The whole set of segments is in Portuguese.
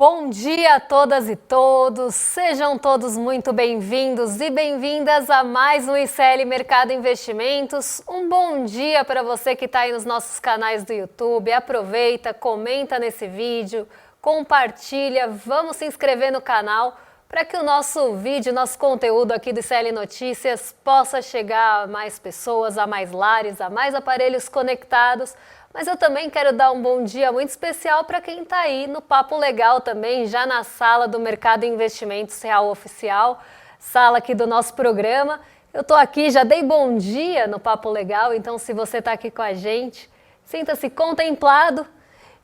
Bom dia a todas e todos, sejam todos muito bem-vindos e bem-vindas a mais um ICL Mercado Investimentos. Um bom dia para você que está aí nos nossos canais do YouTube. Aproveita, comenta nesse vídeo, compartilha, vamos se inscrever no canal para que o nosso vídeo, nosso conteúdo aqui do ICL Notícias possa chegar a mais pessoas, a mais lares, a mais aparelhos conectados. Mas eu também quero dar um bom dia muito especial para quem está aí no Papo Legal também, já na sala do Mercado Investimentos Real Oficial, sala aqui do nosso programa. Eu estou aqui, já dei bom dia no Papo Legal, então se você está aqui com a gente, sinta-se contemplado.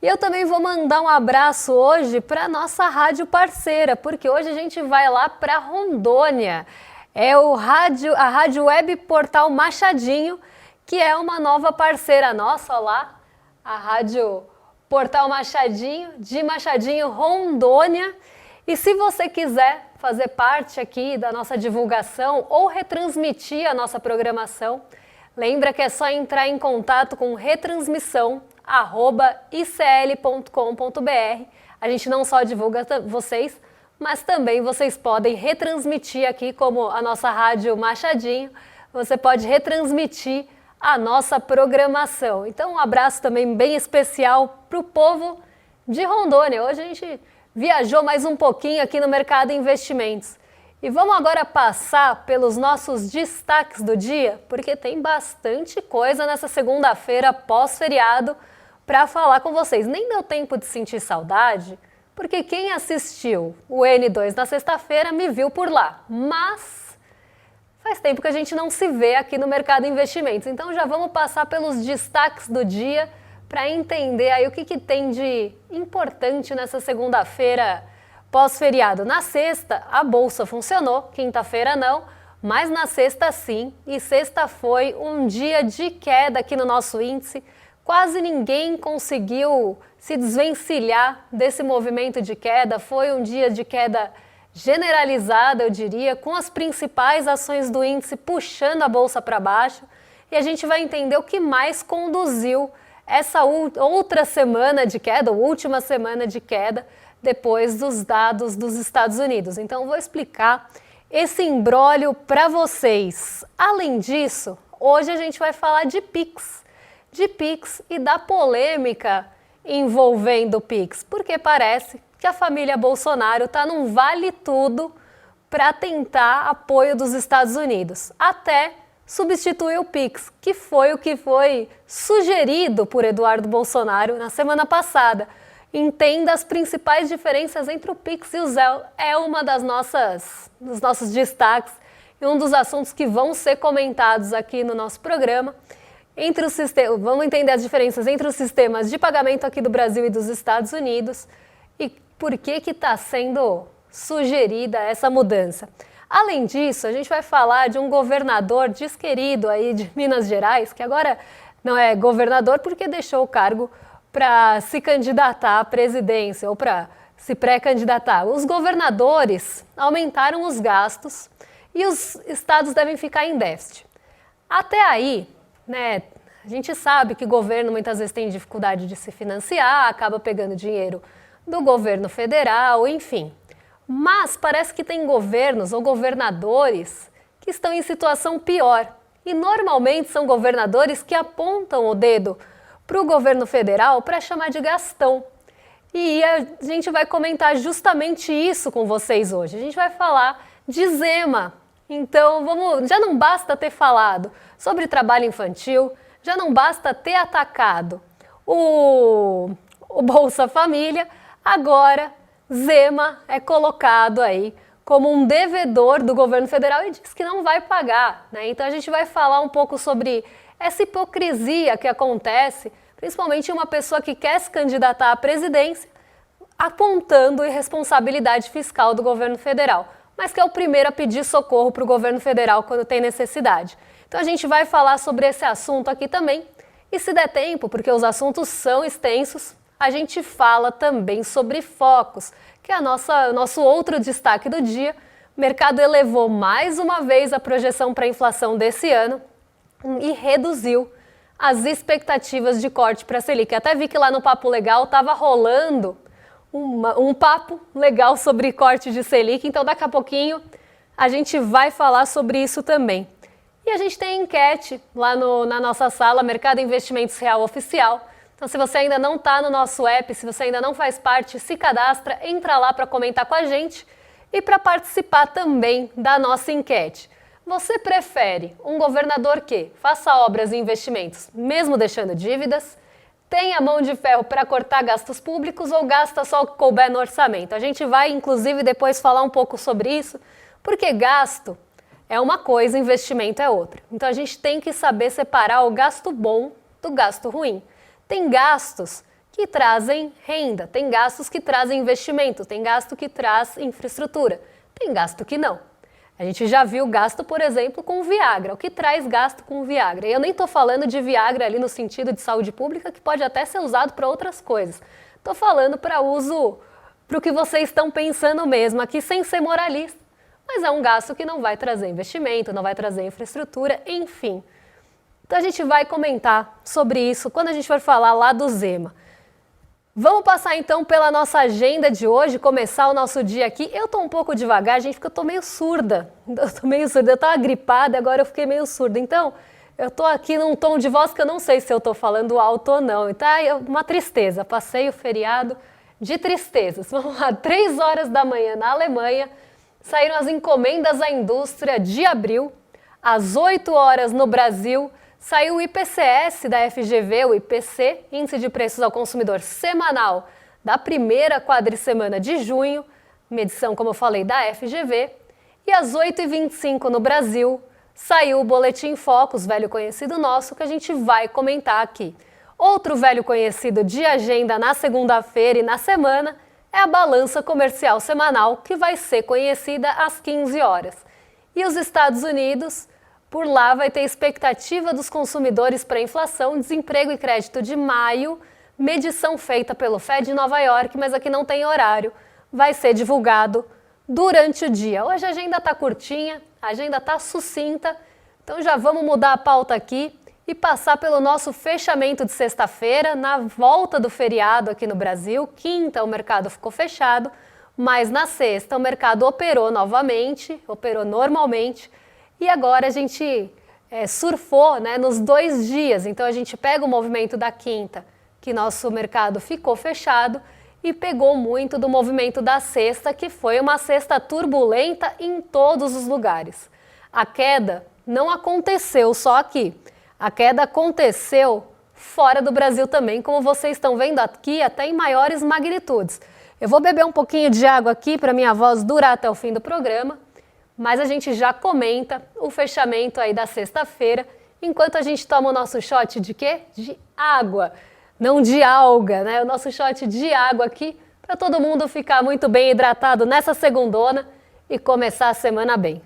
E eu também vou mandar um abraço hoje para a nossa rádio parceira, porque hoje a gente vai lá para Rondônia. É a Rádio Web Portal Machadinho, que é uma nova parceira nossa, olha lá, a Rádio Portal Machadinho, de Machadinho, Rondônia. E se você quiser fazer parte aqui da nossa divulgação ou retransmitir a nossa programação, lembra que é só entrar em contato com retransmissão@icl.com.br. A gente não só divulga vocês, mas também vocês podem retransmitir aqui, como a nossa Rádio Machadinho, você pode retransmitir a nossa programação. Então um abraço também bem especial para o povo de Rondônia. Hoje a gente viajou mais um pouquinho aqui no Mercado Investimentos. E vamos agora passar pelos nossos destaques do dia, porque tem bastante coisa nessa segunda-feira pós-feriado para falar com vocês. Nem deu tempo de sentir saudade, porque quem assistiu o N2 na sexta-feira me viu por lá. Mas faz tempo que a gente não se vê aqui no Mercado Investimentos, então já vamos passar pelos destaques do dia para entender aí o que tem de importante nessa segunda-feira pós-feriado. Na sexta, a Bolsa funcionou, quinta-feira não, mas na sexta sim, e sexta foi um dia de queda aqui no nosso índice. Quase ninguém conseguiu se desvencilhar desse movimento de queda, foi um dia de queda generalizada, eu diria, com as principais ações do índice puxando a bolsa para baixo, e a gente vai entender o que mais conduziu essa outra semana de queda, ou última semana de queda, depois dos dados dos Estados Unidos. Então eu vou explicar esse imbróglio para vocês. Além disso, hoje a gente vai falar de Pix e da polêmica envolvendo o Pix, porque parece que a família Bolsonaro está num vale tudo para tentar apoio dos Estados Unidos, até substituir o Pix, que foi sugerido por Eduardo Bolsonaro na semana passada. Entenda as principais diferenças entre o Pix e o Zelle, é uma dos nossos destaques e um dos assuntos que vão ser comentados aqui no nosso programa. Vamos entender as diferenças entre os sistemas de pagamento aqui do Brasil e dos Estados Unidos e por que está sendo sugerida essa mudança. Além disso, a gente vai falar de um governador desquerido aí de Minas Gerais, que agora não é governador porque deixou o cargo para se candidatar à presidência ou para se pré-candidatar. Os governadores aumentaram os gastos e os estados devem ficar em déficit. Até aí, né, a gente sabe que o governo muitas vezes tem dificuldade de se financiar, acaba pegando dinheiro do governo federal, enfim. Mas parece que tem governos ou governadores que estão em situação pior. E normalmente são governadores que apontam o dedo para o governo federal para chamar de gastão. E a gente vai comentar justamente isso com vocês hoje. A gente vai falar de Zema. Então, já não basta ter falado sobre trabalho infantil, já não basta ter atacado o Bolsa Família, agora Zema é colocado aí como um devedor do governo federal e diz que não vai pagar, né? Então a gente vai falar um pouco sobre essa hipocrisia que acontece, principalmente uma pessoa que quer se candidatar à presidência, apontando a irresponsabilidade fiscal do governo federal, mas que é o primeiro a pedir socorro para o governo federal quando tem necessidade. Então a gente vai falar sobre esse assunto aqui também, e se der tempo, porque os assuntos são extensos, a gente fala também sobre focos, que é o nosso outro destaque do dia. O mercado elevou mais uma vez a projeção para a inflação desse ano e reduziu as expectativas de corte para a Selic. Até vi que lá no Papo Legal estava rolando um papo legal sobre corte de Selic, então daqui a pouquinho a gente vai falar sobre isso também. E a gente tem enquete lá na nossa sala, Mercado Investimentos Real Oficial. Então, se você ainda não está no nosso app, se você ainda não faz parte, se cadastra, entra lá para comentar com a gente e para participar também da nossa enquete. Você prefere um governador que faça obras e investimentos, mesmo deixando dívidas, tenha mão de ferro para cortar gastos públicos ou gasta só o que couber no orçamento? A gente vai, inclusive, depois falar um pouco sobre isso, porque gasto é uma coisa, investimento é outra. Então, a gente tem que saber separar o gasto bom do gasto ruim. Tem gastos que trazem renda, tem gastos que trazem investimento, tem gasto que traz infraestrutura, tem gasto que não. A gente já viu gasto, por exemplo, com Viagra. O que traz gasto com Viagra? E eu nem estou falando de Viagra ali no sentido de saúde pública, que pode até ser usado para outras coisas. Estou falando para uso, para o que vocês estão pensando mesmo aqui, sem ser moralista. Mas é um gasto que não vai trazer investimento, não vai trazer infraestrutura, enfim. Então a gente vai comentar sobre isso quando a gente for falar lá do Zema. Vamos passar então pela nossa agenda de hoje, começar o nosso dia aqui. Eu tô um pouco devagar, gente, porque eu tô meio surda. Eu tava gripada, agora eu fiquei meio surda. Então, eu tô aqui num tom de voz que eu não sei se eu tô falando alto ou não. Então, é uma tristeza. Passei o feriado de tristezas. Vamos lá, 3 horas da manhã na Alemanha, saíram as encomendas à indústria de abril. Às 8 horas no Brasil, saiu o IPCS da FGV, o IPC, Índice de Preços ao Consumidor Semanal, da primeira quadricemana de junho, medição, como eu falei, da FGV. E às 8h25 no Brasil, saiu o Boletim Focus, velho conhecido nosso, que a gente vai comentar aqui. Outro velho conhecido de agenda na segunda-feira e na semana é a balança comercial semanal, que vai ser conhecida às 15 horas. E os Estados Unidos... Por lá vai ter expectativa dos consumidores para inflação, desemprego e crédito de maio, medição feita pelo Fed em Nova York, mas aqui não tem horário, vai ser divulgado durante o dia. Hoje a agenda está curtinha, a agenda está sucinta, então já vamos mudar a pauta aqui e passar pelo nosso fechamento de sexta-feira, na volta do feriado aqui no Brasil. Quinta o mercado ficou fechado, mas na sexta o mercado operou novamente, operou normalmente. E agora a gente surfou, né, nos 2 dias, então a gente pega o movimento da quinta, que nosso mercado ficou fechado, e pegou muito do movimento da sexta, que foi uma sexta turbulenta em todos os lugares. A queda não aconteceu só aqui, a queda aconteceu fora do Brasil também, como vocês estão vendo aqui, até em maiores magnitudes. Eu vou beber um pouquinho de água aqui para minha voz durar até o fim do programa, mas a gente já comenta o fechamento aí da sexta-feira, enquanto a gente toma o nosso shot de quê? De água, não de alga, né? O nosso shot de água aqui, para todo mundo ficar muito bem hidratado nessa segundona e começar a semana bem.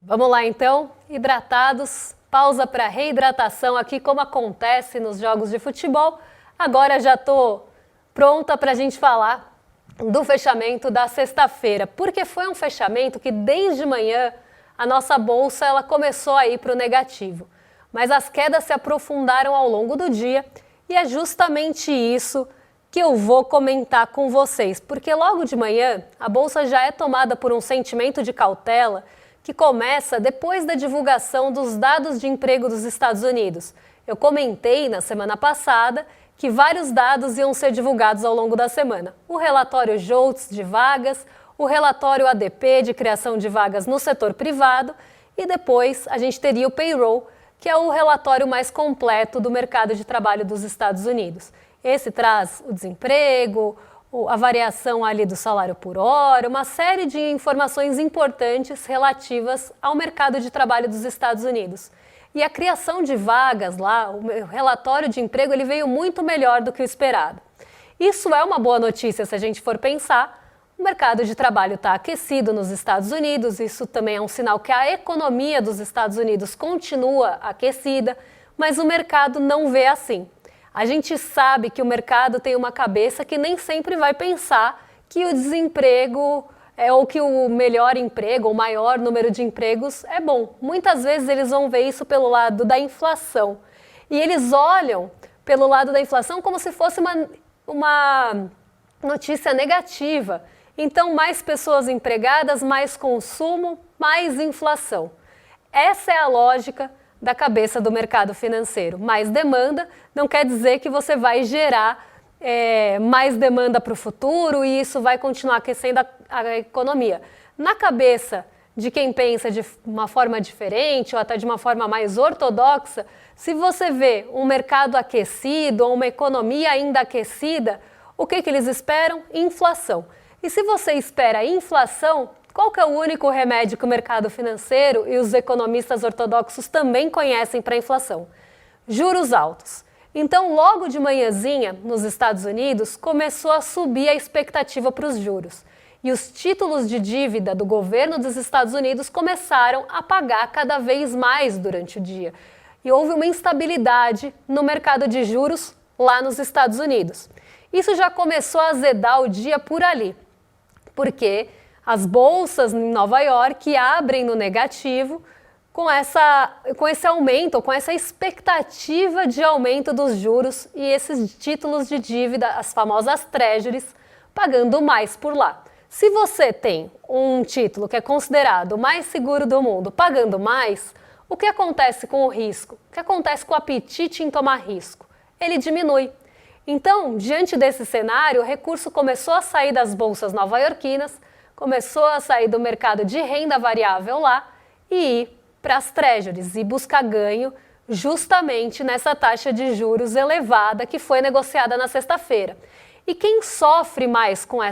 Vamos lá então, hidratados, pausa para reidratação aqui, como acontece nos jogos de futebol. Agora já estou pronta para a gente falar do fechamento da sexta-feira, porque foi um fechamento que desde manhã a nossa bolsa ela começou a ir para o negativo. Mas as quedas se aprofundaram ao longo do dia e é justamente isso que eu vou comentar com vocês, porque logo de manhã a bolsa já é tomada por um sentimento de cautela que começa depois da divulgação dos dados de emprego dos Estados Unidos. Eu comentei na semana passada que vários dados iam ser divulgados ao longo da semana. O relatório JOLTS de vagas, o relatório ADP de criação de vagas no setor privado e depois a gente teria o payroll, que é o relatório mais completo do mercado de trabalho dos Estados Unidos. Esse traz o desemprego, a variação ali do salário por hora, uma série de informações importantes relativas ao mercado de trabalho dos Estados Unidos. E a criação de vagas lá, o relatório de emprego, ele veio muito melhor do que o esperado. Isso é uma boa notícia se a gente for pensar. O mercado de trabalho está aquecido nos Estados Unidos, isso também é um sinal que a economia dos Estados Unidos continua aquecida, mas o mercado não vê assim. A gente sabe que o mercado tem uma cabeça que nem sempre vai pensar que o desemprego ou que o melhor emprego, o maior número de empregos é bom. Muitas vezes eles vão ver isso pelo lado da inflação. E eles olham pelo lado da inflação como se fosse uma notícia negativa. Então, mais pessoas empregadas, mais consumo, mais inflação. Essa é a lógica da cabeça do mercado financeiro. Mais demanda não quer dizer que você vai gerar mais demanda para o futuro e isso vai continuar aquecendo a economia. Na cabeça de quem pensa de uma forma diferente ou até de uma forma mais ortodoxa, se você vê um mercado aquecido ou uma economia ainda aquecida, o que eles esperam? Inflação. E se você espera inflação, qual que é o único remédio que o mercado financeiro e os economistas ortodoxos também conhecem para a inflação? Juros altos. Então, logo de manhãzinha, nos Estados Unidos, começou a subir a expectativa para os juros. E os títulos de dívida do governo dos Estados Unidos começaram a pagar cada vez mais durante o dia. E houve uma instabilidade no mercado de juros lá nos Estados Unidos. Isso já começou a azedar o dia por ali, porque as bolsas em Nova York abrem no negativo com esse aumento, com essa expectativa de aumento dos juros e esses títulos de dívida, as famosas treasuries, pagando mais por lá. Se você tem um título que é considerado o mais seguro do mundo pagando mais, o que acontece com o risco? O que acontece com o apetite em tomar risco? Ele diminui. Então, diante desse cenário, o recurso começou a sair das bolsas nova-iorquinas, começou a sair do mercado de renda variável lá e ir para as treasuries e buscar ganho justamente nessa taxa de juros elevada que foi negociada na sexta-feira. E quem sofre mais com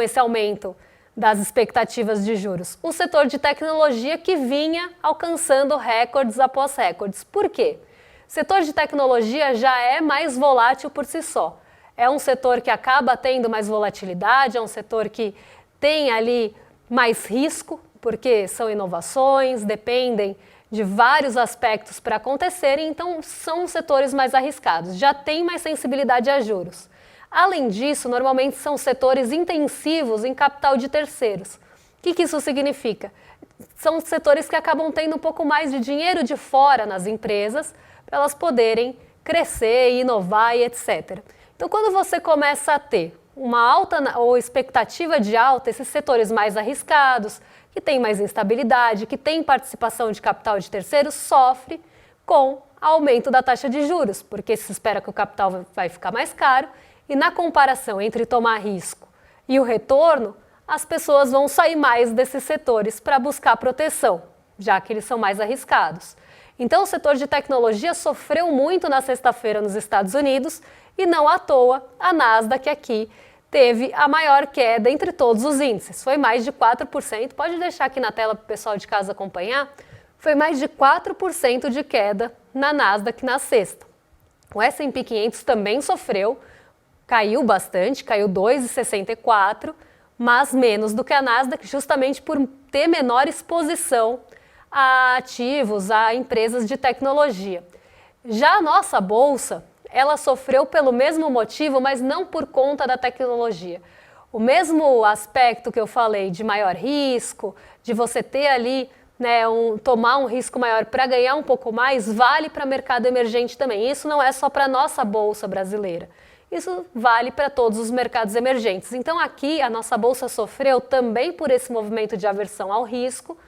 esse aumento das expectativas de juros? O setor de tecnologia que vinha alcançando recordes após recordes. Por quê? O setor de tecnologia já é mais volátil por si só. É um setor que acaba tendo mais volatilidade, é um setor que tem ali mais risco, porque são inovações, dependem de vários aspectos para acontecerem, então são setores mais arriscados, já tem mais sensibilidade a juros. Além disso, normalmente são setores intensivos em capital de terceiros. O que isso significa? São setores que acabam tendo um pouco mais de dinheiro de fora nas empresas, para elas poderem crescer, inovar e etc. Então, quando você começa a ter uma alta ou expectativa de alta, esses setores mais arriscados, que têm mais instabilidade, que têm participação de capital de terceiros, sofre com aumento da taxa de juros, porque se espera que o capital vai ficar mais caro e na comparação entre tomar risco e o retorno, as pessoas vão sair mais desses setores para buscar proteção, já que eles são mais arriscados. Então o setor de tecnologia sofreu muito na sexta-feira nos Estados Unidos e não à toa a Nasdaq aqui teve a maior queda entre todos os índices. Foi mais de 4%, pode deixar aqui na tela para o pessoal de casa acompanhar, foi mais de 4% de queda na Nasdaq na sexta. O S&P 500 também sofreu, caiu bastante, caiu 2,64%, mas menos do que a Nasdaq, justamente por ter menor exposição a ativos, a empresas de tecnologia. Já a nossa bolsa, ela sofreu pelo mesmo motivo, mas não por conta da tecnologia. O mesmo aspecto que eu falei de maior risco, de você ter ali, tomar um risco maior para ganhar um pouco mais, vale para o mercado emergente também. Isso não é só para a nossa bolsa brasileira. Isso vale para todos os mercados emergentes. Então aqui a nossa bolsa sofreu também por esse movimento de aversão ao risco,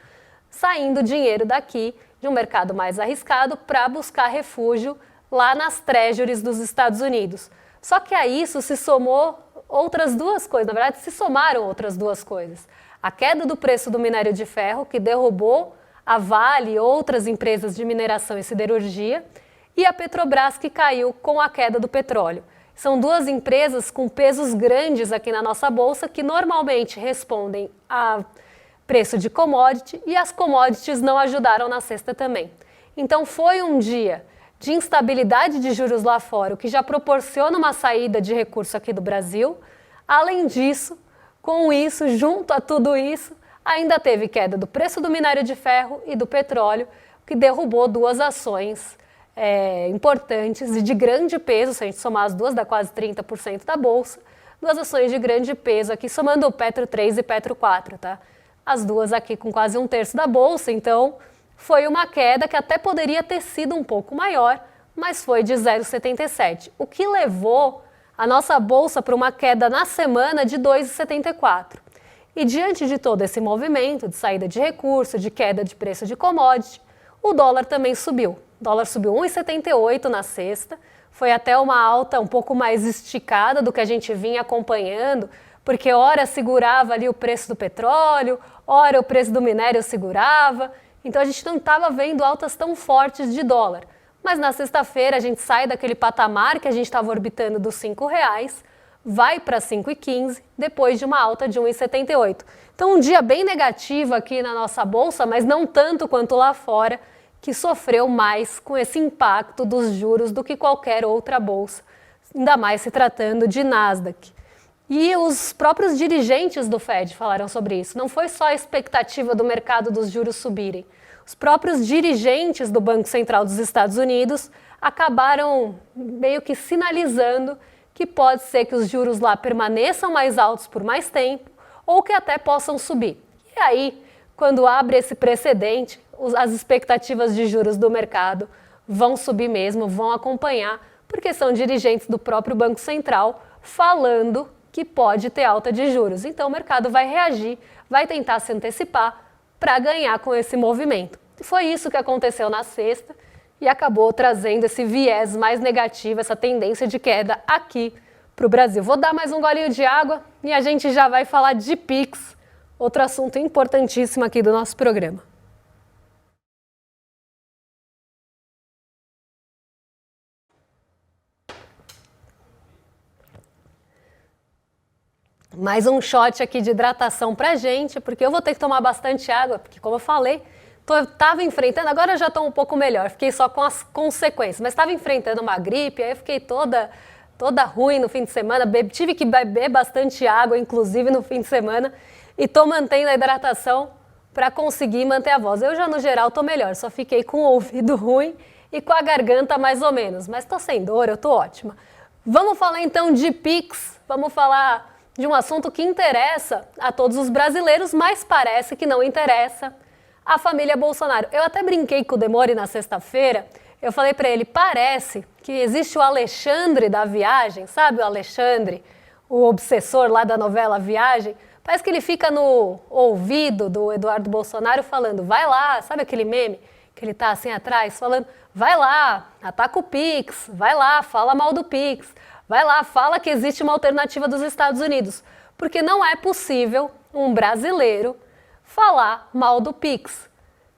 saindo dinheiro daqui de um mercado mais arriscado para buscar refúgio lá nas treasuries dos Estados Unidos. Só que a isso se somou outras duas coisas, na verdade se somaram outras duas coisas. A queda do preço do minério de ferro, que derrubou a Vale e outras empresas de mineração e siderurgia, e a Petrobras, que caiu com a queda do petróleo. São duas empresas com pesos grandes aqui na nossa bolsa que normalmente respondem a preço de commodity e as commodities não ajudaram na sexta também. Então foi um dia de instabilidade de juros lá fora, o que já proporciona uma saída de recurso aqui do Brasil. Além disso, com isso, junto a tudo isso, ainda teve queda do preço do minério de ferro e do petróleo, que derrubou duas ações importantes e de grande peso, se a gente somar as duas, dá quase 30% da bolsa, duas ações de grande peso aqui, somando o Petro 3 e Petro 4, tá? As duas aqui com quase 1/3 da bolsa, então foi uma queda que até poderia ter sido um pouco maior, mas foi de 0,77, o que levou a nossa bolsa para uma queda na semana de 2,74. E diante de todo esse movimento de saída de recurso, de queda de preço de commodity, o dólar também subiu. O dólar subiu 1,78 na sexta, foi até uma alta um pouco mais esticada do que a gente vinha acompanhando, porque ora segurava ali o preço do petróleo, ora o preço do minério segurava, então a gente não estava vendo altas tão fortes de dólar. Mas na sexta-feira a gente sai daquele patamar que a gente estava orbitando dos R$5, vai para 5,15, depois de uma alta de 1,78. Então um dia bem negativo aqui na nossa bolsa, mas não tanto quanto lá fora, que sofreu mais com esse impacto dos juros do que qualquer outra bolsa, ainda mais se tratando de Nasdaq. E os próprios dirigentes do Fed falaram sobre isso. Não foi só a expectativa do mercado dos juros subirem. Os próprios dirigentes do Banco Central dos Estados Unidos acabaram meio que sinalizando que pode ser que os juros lá permaneçam mais altos por mais tempo ou que até possam subir. E aí, quando abre esse precedente, as expectativas de juros do mercado vão subir mesmo, vão acompanhar, porque são dirigentes do próprio Banco Central falando que pode ter alta de juros. Então o mercado vai reagir, vai tentar se antecipar para ganhar com esse movimento. E foi isso que aconteceu na sexta e acabou trazendo esse viés mais negativo, essa tendência de queda aqui para o Brasil. Vou dar mais um golinho de água e a gente já vai falar de Pix, outro assunto importantíssimo aqui do nosso programa. Mais um shot aqui de hidratação pra gente, porque eu vou ter que tomar bastante água, porque como eu falei, estava enfrentando, agora eu já estou um pouco melhor, fiquei só com as consequências, mas estava enfrentando uma gripe, aí eu fiquei toda ruim no fim de semana, tive que beber bastante água, inclusive no fim de semana, e estou mantendo a hidratação para conseguir manter a voz. Eu já no geral estou melhor, só fiquei com o ouvido ruim e com a garganta mais ou menos, mas estou sem dor, eu estou ótima. Vamos falar então de Pix, vamos falar de um assunto que interessa a todos os brasileiros, mas parece que não interessa a família Bolsonaro. Eu até brinquei com o Demore na sexta-feira, eu falei para ele, parece que existe o Alexandre da Viagem, sabe o Alexandre, o obsessor lá da novela Viagem? Parece que ele fica no ouvido do Eduardo Bolsonaro falando, vai lá, sabe aquele meme que ele tá assim atrás, falando, vai lá, ataca o Pix, vai lá, fala mal do Pix, vai lá, fala que existe uma alternativa dos Estados Unidos, porque não é possível um brasileiro falar mal do Pix,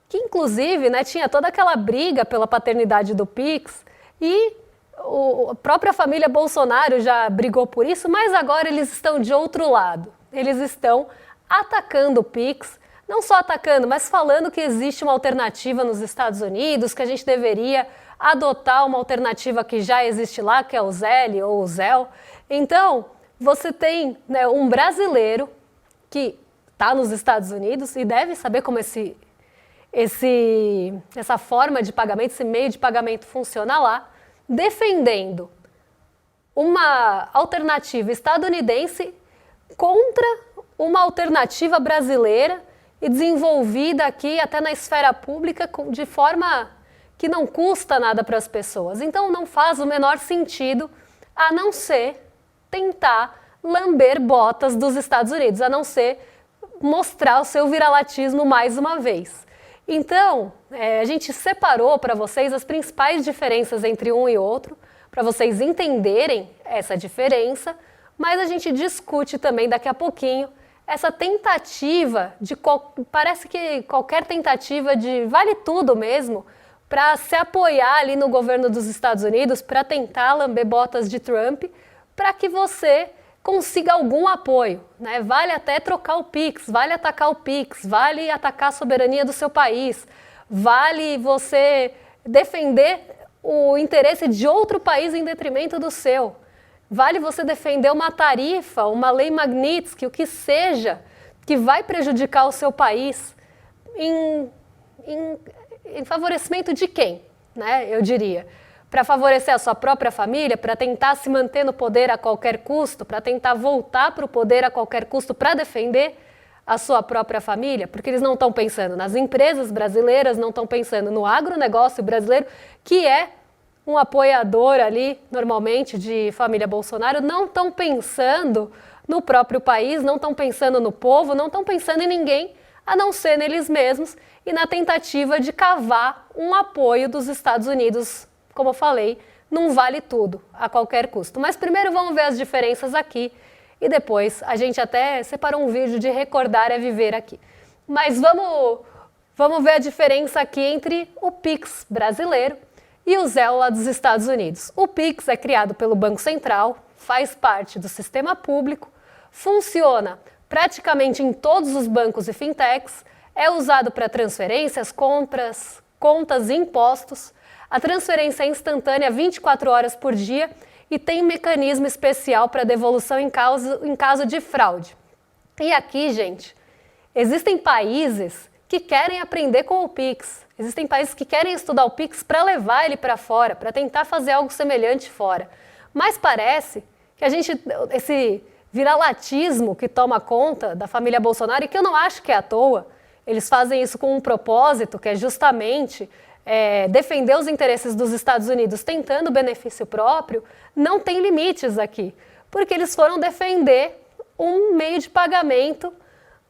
que inclusive, né, tinha toda aquela briga pela paternidade do Pix e a própria família Bolsonaro já brigou por isso, mas agora eles estão de outro lado, eles estão atacando o Pix, não só atacando, mas falando que existe uma alternativa nos Estados Unidos, que a gente deveria adotar uma alternativa que já existe lá, que é o Zelle ou o Zelle. Então, você tem, né, um brasileiro que está nos Estados Unidos e deve saber como essa forma de pagamento, esse meio de pagamento funciona lá, defendendo uma alternativa estadunidense contra uma alternativa brasileira e desenvolvida aqui até na esfera pública de forma que não custa nada para as pessoas. Então não faz o menor sentido a não ser tentar lamber botas dos Estados Unidos, a não ser mostrar o seu viralatismo mais uma vez. Então, a gente separou para vocês as principais diferenças entre um e outro, para vocês entenderem essa diferença, mas a gente discute também daqui a pouquinho essa tentativa parece que qualquer tentativa de vale tudo mesmo, para se apoiar ali no governo dos Estados Unidos, para tentar lamber botas de Trump, para que você consiga algum apoio, né? Vale até trocar o Pix, vale atacar o Pix, vale atacar a soberania do seu país, vale você defender o interesse de outro país em detrimento do seu, vale você defender uma tarifa, uma lei Magnitsky, o que seja, que vai prejudicar o seu país em favorecimento de quem, né? Eu diria. para favorecer a sua própria família, para tentar se manter no poder a qualquer custo, para tentar voltar para o poder a qualquer custo, para defender a sua própria família, porque eles não estão pensando nas empresas brasileiras, não estão pensando no agronegócio brasileiro, que é um apoiador ali, normalmente, de família Bolsonaro, não estão pensando no próprio país, não estão pensando no povo, não estão pensando em ninguém, a não ser neles mesmos e na tentativa de cavar um apoio dos Estados Unidos, como eu falei, não vale tudo, a qualquer custo. Mas primeiro vamos ver as diferenças aqui e depois a gente até separou um vídeo de recordar é viver aqui. Mas vamos ver a diferença aqui entre o Pix brasileiro e o Zelle lá dos Estados Unidos. O Pix é criado pelo Banco Central, faz parte do sistema público, funciona praticamente em todos os bancos e fintechs, é usado para transferências, compras, contas e impostos. A transferência é instantânea 24 horas por dia e tem mecanismo especial para devolução em caso de fraude. E aqui, gente, existem países que querem aprender com o Pix. Existem países que querem estudar o Pix para levar ele para fora, para tentar fazer algo semelhante fora. Mas parece que esse viralatismo que toma conta da família Bolsonaro, e que eu não acho que é à toa, eles fazem isso com um propósito, que é justamente defender os interesses dos Estados Unidos tentando benefício próprio, não tem limites aqui, porque eles foram defender um meio de pagamento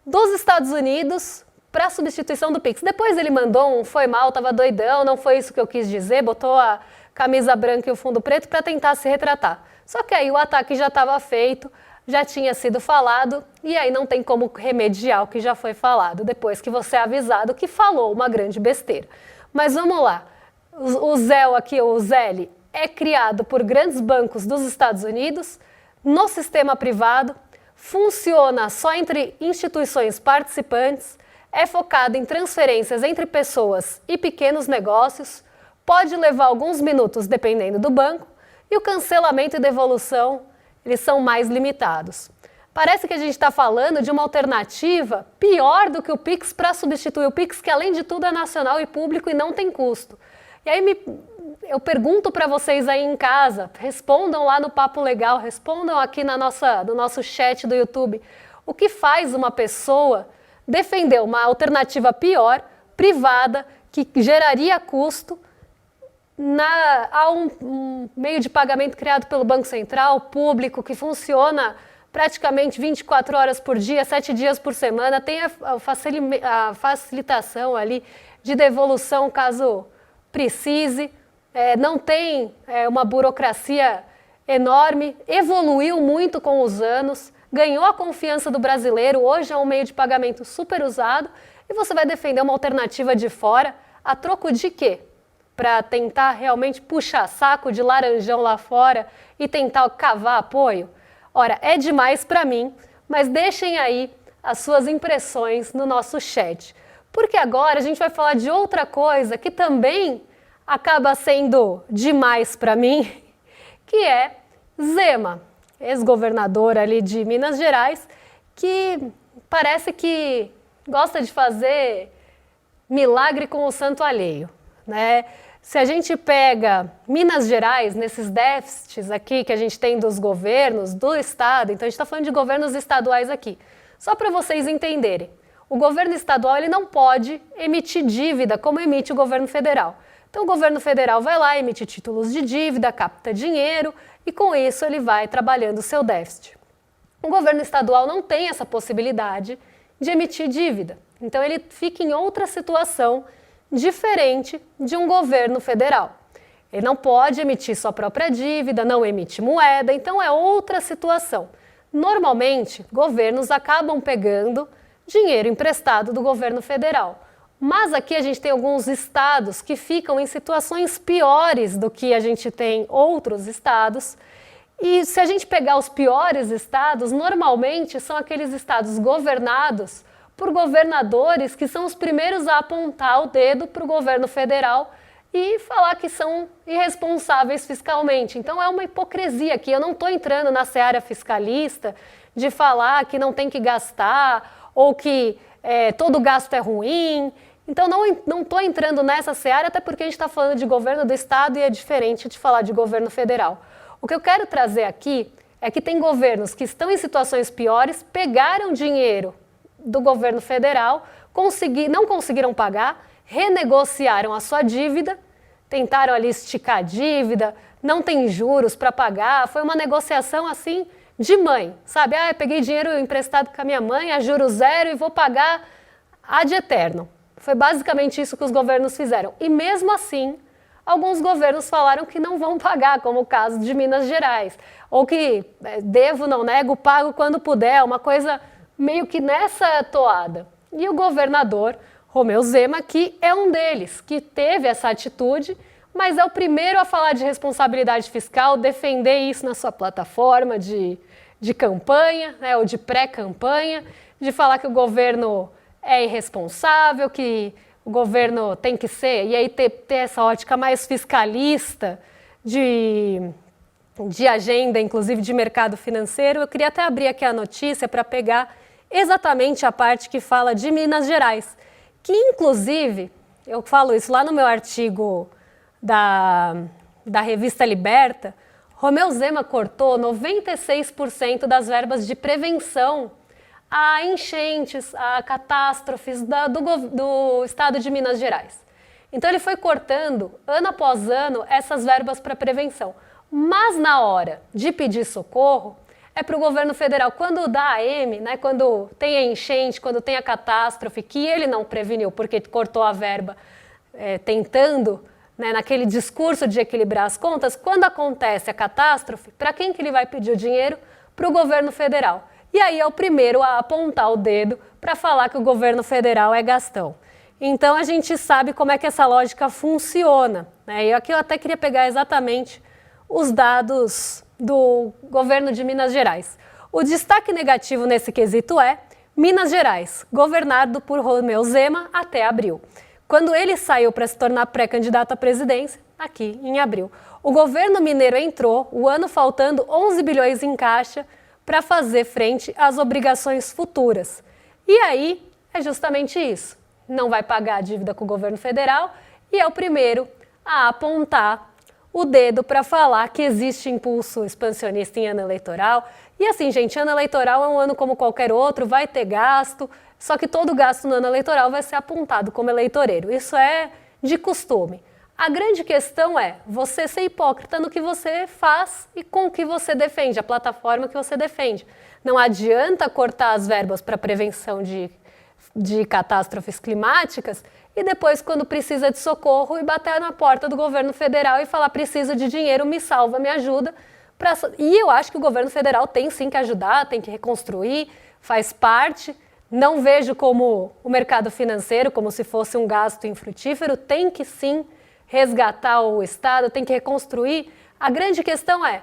dos Estados Unidos para a substituição do Pix. Depois ele mandou foi mal, estava doidão, não foi isso que eu quis dizer, botou a camisa branca e o fundo preto para tentar se retratar. Só que aí o ataque já estava feito, já tinha sido falado, e aí não tem como remediar o que já foi falado, depois que você é avisado que falou uma grande besteira. Mas vamos lá, o Zelle aqui, o Zelle, é criado por grandes bancos dos Estados Unidos, no sistema privado, funciona só entre instituições participantes, é focado em transferências entre pessoas e pequenos negócios, pode levar alguns minutos dependendo do banco, e o cancelamento e devolução, eles são mais limitados. Parece que a gente está falando de uma alternativa pior do que o Pix para substituir o Pix, que além de tudo é nacional e público e não tem custo. E aí eu pergunto para vocês aí em casa, respondam lá no Papo Legal, respondam aqui no nosso chat do YouTube, o que faz uma pessoa defender uma alternativa pior, privada, que geraria custo, a um meio de pagamento criado pelo Banco Central, público, que funciona praticamente 24 horas por dia, 7 dias por semana, tem a facilitação ali de devolução caso precise, não tem uma burocracia enorme, evoluiu muito com os anos, ganhou a confiança do brasileiro, hoje é um meio de pagamento super usado, e você vai defender uma alternativa de fora, a troco de quê? Para tentar realmente puxar saco de laranjão lá fora e tentar cavar apoio? Ora, é demais para mim, mas deixem aí as suas impressões no nosso chat. Porque agora a gente vai falar de outra coisa que também acaba sendo demais para mim, que é Zema, ex-governador ali de Minas Gerais, que parece que gosta de fazer milagre com o santo alheio, né? Se a gente pega Minas Gerais, nesses déficits aqui que a gente tem dos governos, do Estado, então a gente está falando de governos estaduais aqui, só para vocês entenderem, o governo estadual ele não pode emitir dívida como emite o governo federal. Então o governo federal vai lá, emite títulos de dívida, capta dinheiro e com isso ele vai trabalhando o seu déficit. O governo estadual não tem essa possibilidade de emitir dívida, então ele fica em outra situação diferente de um governo federal. Ele não pode emitir sua própria dívida, não emite moeda, então é outra situação. Normalmente, governos acabam pegando dinheiro emprestado do governo federal. Mas aqui a gente tem alguns estados que ficam em situações piores do que a gente tem outros estados. E se a gente pegar os piores estados, normalmente são aqueles estados governados por governadores que são os primeiros a apontar o dedo para o governo federal e falar que são irresponsáveis fiscalmente. Então é uma hipocrisia aqui. Eu não estou entrando na seara fiscalista de falar que não tem que gastar ou que todo gasto é ruim Então não estou entrando nessa seara, até porque a gente está falando de governo do estado e é diferente de falar de governo federal. O que eu quero trazer aqui é que tem governos que estão em situações piores, pegaram dinheiro do governo federal, não conseguiram pagar, renegociaram a sua dívida, tentaram ali esticar a dívida, não tem juros para pagar, foi uma negociação assim de mãe, sabe? Eu peguei dinheiro emprestado com a minha mãe, a juros zero e vou pagar ad eterno. Foi basicamente isso que os governos fizeram. E mesmo assim, alguns governos falaram que não vão pagar, como o caso de Minas Gerais. Ou que devo, não nego, pago quando puder, uma coisa meio que nessa toada. E o governador Romeu Zema, que é um deles, que teve essa atitude, mas é o primeiro a falar de responsabilidade fiscal, defender isso na sua plataforma de campanha, né, ou de pré-campanha, de falar que o governo é irresponsável, que o governo tem que ser, e aí ter essa ótica mais fiscalista de agenda, inclusive de mercado financeiro. Eu queria até abrir aqui a notícia para pegar exatamente a parte que fala de Minas Gerais, que inclusive, eu falo isso lá no meu artigo da revista Liberta, Romeu Zema cortou 96% das verbas de prevenção a enchentes, a catástrofes do estado de Minas Gerais. Então ele foi cortando, ano após ano, essas verbas para prevenção. Mas na hora de pedir socorro, é para o governo federal. Quando dá AM, né, quando tem a enchente, quando tem a catástrofe, que ele não preveniu porque cortou a verba tentando, né, naquele discurso de equilibrar as contas, quando acontece a catástrofe, para quem que ele vai pedir o dinheiro? Para o governo federal. E aí é o primeiro a apontar o dedo para falar que o governo federal é gastão. Então a gente sabe como é que essa lógica funciona, né? E aqui eu até queria pegar exatamente os dados do governo de Minas Gerais. O destaque negativo nesse quesito é Minas Gerais, governado por Romeu Zema até abril. Quando ele saiu para se tornar pré-candidato à presidência, aqui em abril. O governo mineiro entrou, o ano faltando 11 bilhões em caixa, para fazer frente às obrigações futuras. E aí é justamente isso. Não vai pagar a dívida com o governo federal e é o primeiro a apontar o dedo para falar que existe impulso expansionista em ano eleitoral. E assim, gente, ano eleitoral é um ano como qualquer outro, vai ter gasto, só que todo gasto no ano eleitoral vai ser apontado como eleitoreiro. Isso é de costume. A grande questão é você ser hipócrita no que você faz e com o que você defende, a plataforma que você defende. Não adianta cortar as verbas para prevenção de catástrofes climáticas e depois, quando precisa de socorro, e bater na porta do governo federal e falar: preciso de dinheiro, me salva, me ajuda. E eu acho que o governo federal tem sim que ajudar, tem que reconstruir, faz parte. Não vejo como o mercado financeiro, como se fosse um gasto infrutífero, tem que sim resgatar o Estado, tem que reconstruir. A grande questão é,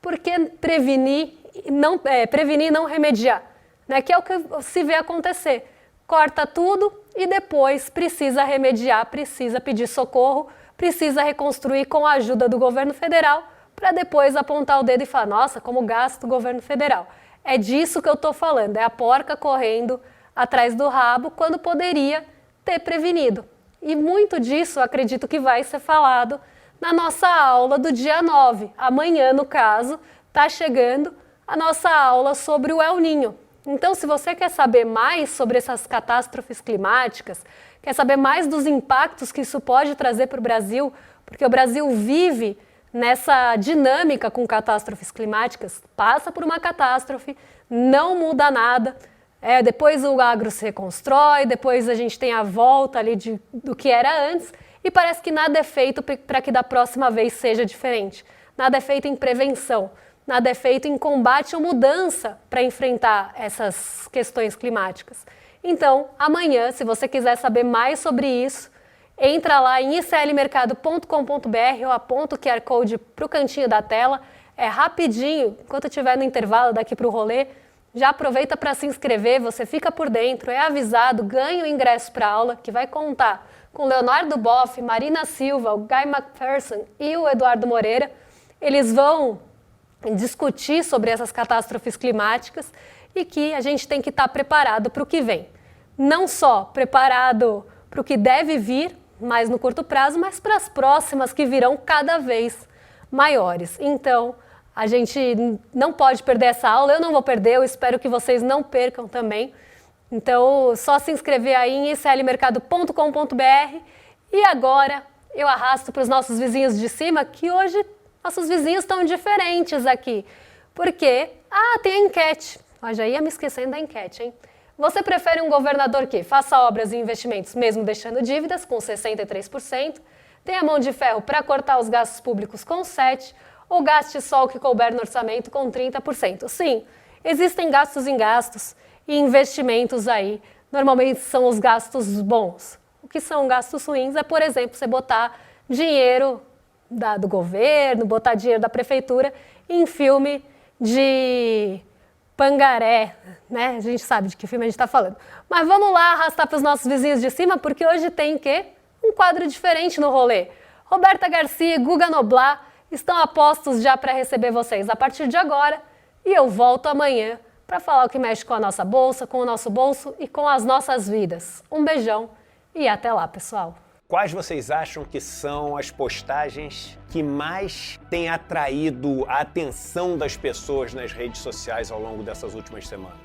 por que prevenir e não remediar? Né? Que é o que se vê acontecer. Corta tudo e depois precisa remediar, precisa pedir socorro, precisa reconstruir com a ajuda do governo federal, para depois apontar o dedo e falar: nossa, como gasta o governo federal. É disso que eu estou falando, é a porca correndo atrás do rabo quando poderia ter prevenido. E muito disso, acredito que vai ser falado na nossa aula do dia 9. Amanhã, no caso, está chegando a nossa aula sobre o El Niño. Então, se você quer saber mais sobre essas catástrofes climáticas, quer saber mais dos impactos que isso pode trazer para o Brasil, porque o Brasil vive nessa dinâmica com catástrofes climáticas, passa por uma catástrofe, não muda nada, depois o agro se reconstrói, depois a gente tem a volta ali do que era antes e parece que nada é feito para que da próxima vez seja diferente. Nada é feito em prevenção, nada é feito em combate ou mudança para enfrentar essas questões climáticas. Então, amanhã, se você quiser saber mais sobre isso, entra lá em iclmercado.com.br, eu aponto o QR Code para o cantinho da tela, é rapidinho, enquanto eu estiver no intervalo daqui para o rolê, já aproveita para se inscrever, você fica por dentro, é avisado, ganha o ingresso para a aula, que vai contar com Leonardo Boff, Marina Silva, o Guy McPherson e o Eduardo Moreira. Eles vão discutir sobre essas catástrofes climáticas e que a gente tem que estar preparado para o que vem. Não só preparado para o que deve vir mais no curto prazo, mas para as próximas que virão cada vez maiores. Então, a gente não pode perder essa aula, eu não vou perder, eu espero que vocês não percam também. Então, só se inscrever aí em iclmercado.com.br. E agora eu arrasto para os nossos vizinhos de cima, que hoje nossos vizinhos estão diferentes aqui. Porque, tem a enquete. Eu já ia me esquecendo da enquete, hein? Você prefere um governador que faça obras e investimentos mesmo deixando dívidas, com 63%, tenha mão de ferro para cortar os gastos públicos, com 7%, ou gaste só o que couber no orçamento, com 30%? Sim, existem gastos em gastos e investimentos aí. Normalmente são os gastos bons. O que são gastos ruins é, por exemplo, você botar dinheiro do governo, botar dinheiro da prefeitura em filme de Pangaré, né? A gente sabe de que filme a gente está falando. Mas vamos lá arrastar para os nossos vizinhos de cima, porque hoje tem o quê? Um quadro diferente no rolê. Roberta Garcia e Guga Noblat estão a postos já para receber vocês a partir de agora. E eu volto amanhã para falar o que mexe com a nossa bolsa, com o nosso bolso e com as nossas vidas. Um beijão e até lá, pessoal. Quais vocês acham que são as postagens que mais têm atraído a atenção das pessoas nas redes sociais ao longo dessas últimas semanas?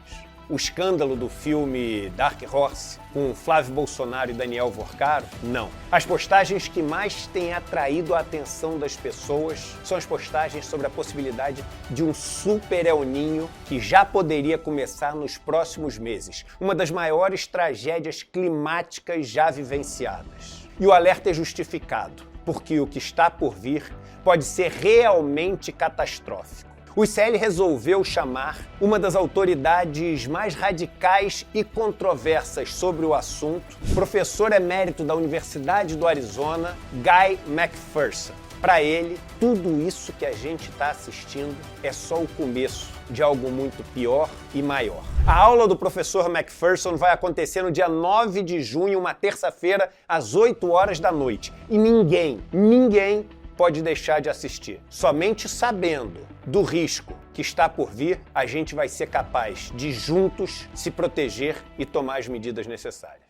O escândalo do filme Dark Horse, com Flávio Bolsonaro e Daniel Vorcaro? Não. As postagens que mais têm atraído a atenção das pessoas são as postagens sobre a possibilidade de um super El Niño que já poderia começar nos próximos meses. Uma das maiores tragédias climáticas já vivenciadas. E o alerta é justificado, porque o que está por vir pode ser realmente catastrófico. O ICL resolveu chamar uma das autoridades mais radicais e controversas sobre o assunto, professor emérito da Universidade do Arizona, Guy McPherson. Para ele, tudo isso que a gente está assistindo é só o começo de algo muito pior e maior. A aula do professor McPherson vai acontecer no dia 9 de junho, uma terça-feira, às 8 horas da noite. E ninguém pode deixar de assistir. Somente sabendo do risco que está por vir, a gente vai ser capaz de juntos se proteger e tomar as medidas necessárias.